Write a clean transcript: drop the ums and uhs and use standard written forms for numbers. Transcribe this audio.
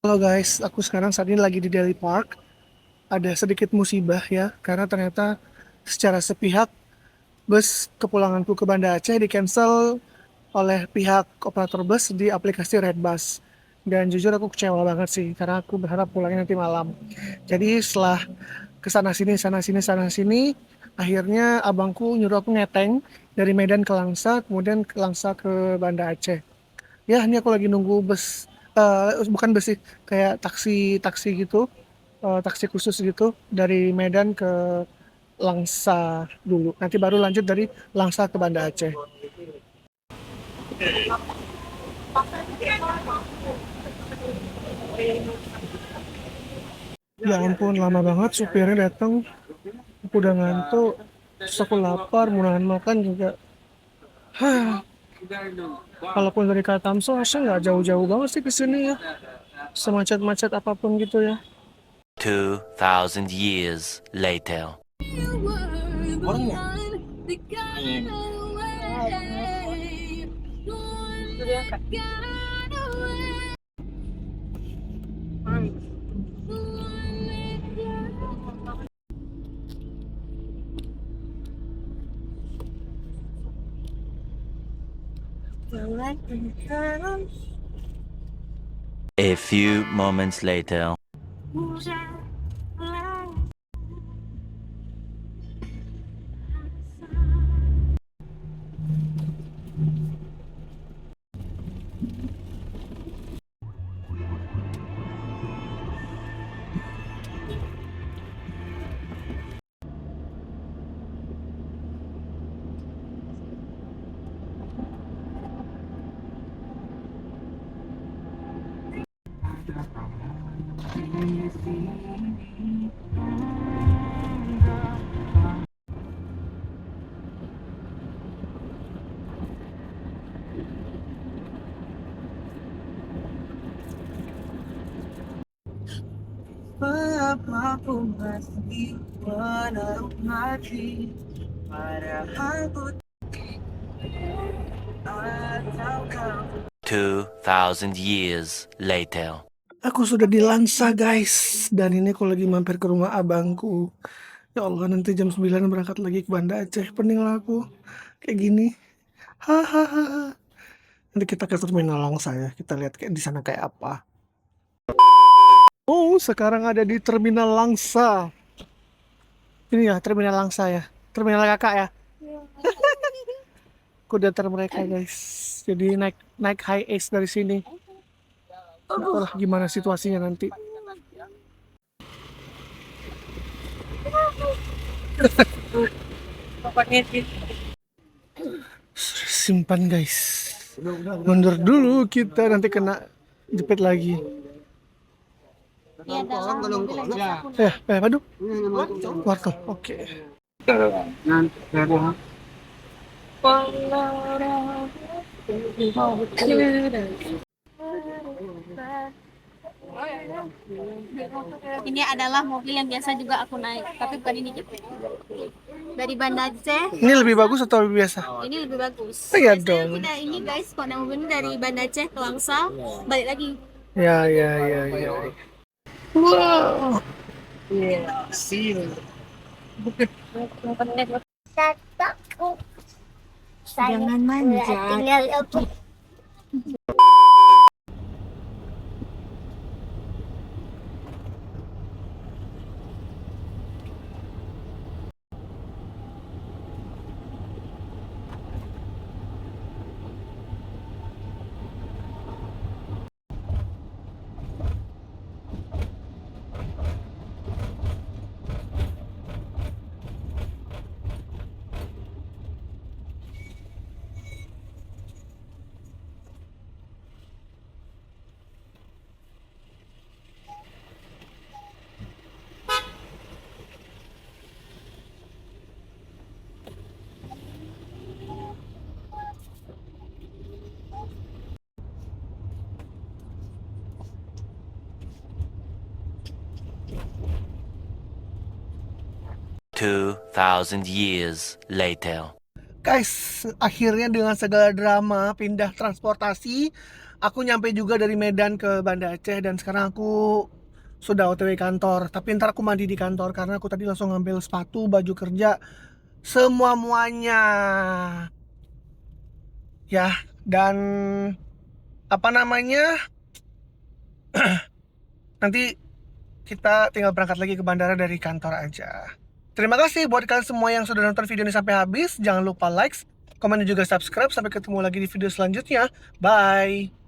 Halo guys, aku sekarang saat ini lagi di Delhi Park. Ada sedikit musibah ya, karena ternyata secara sepihak bus kepulanganku ke Banda Aceh di-cancel oleh pihak operator bus di aplikasi Redbus. Dan jujur aku kecewa banget sih, karena aku berharap pulangnya nanti malam. Jadi setelah kesana sini, sana sini, sana sini, akhirnya abangku nyuruh aku ngeteng dari Medan ke Langsa, kemudian ke Langsa ke Banda Aceh. Ya, ini aku lagi nunggu bus, bukan bus sih, kayak taksi-taksi gitu, taksi khusus gitu dari Medan ke Langsa dulu. Nanti baru lanjut dari Langsa ke Banda Aceh. Ya ampun, lama banget supirnya datang. Aku udah ngantuk, terus aku lapar, mau nahan makan juga. Hah, kalaupun dari Katamso, harusnya nggak jauh-jauh banget sih ke sini ya. Semacet-macet apapun gitu ya. 2,000 years later. Orangnya? A few moments later. 2,000 years later. Aku sudah di Lansa guys, dan ini aku lagi mampir ke rumah abangku. Ya Allah, nanti jam 9 berangkat lagi ke Banda Aceh. Pening lah aku kayak gini. Hahaha. Nanti kita ke Terminal Langsa ya. Kita lihat kayak di sana kayak apa. Oh, sekarang ada di Terminal Langsa. Ini ya Terminal Langsa ya. Terminal Kakak ya. Aku diantar mereka guys. Jadi naik naik high ace dari sini. Entahlah gimana situasinya nanti. Simpan guys. Mundur dulu, kita nanti kena jepit lagi. Aduh, wortel. Oke. Ini adalah mobil yang biasa juga aku naik, tapi bukan ini gitu. Dari Banda Aceh, Ini lebih bagus atau lebih biasa? ini lebih bagus. Oh, iya Biasanya dong. kita ini guys, kalau naik mobil ini dari Banda Aceh ke Langsa, balik lagi. Ya, ya, ya, ya. Wow. Jangan manja. Tinggal aku. 2,000 years later. Guys, akhirnya dengan segala drama pindah transportasi, Aku nyampe juga dari Medan ke Banda Aceh dan sekarang aku sudah OTW kantor. Tapi ntar aku mandi di kantor karena aku tadi langsung ngambil sepatu, baju kerja, semua-muanya. Ya, dan apa namanya? Nanti kita tinggal berangkat lagi ke bandara dari kantor aja. Terima kasih buat kalian semua yang sudah nonton video ini sampai habis. Jangan lupa like, komen, dan juga subscribe. Sampai ketemu lagi di video selanjutnya. Bye!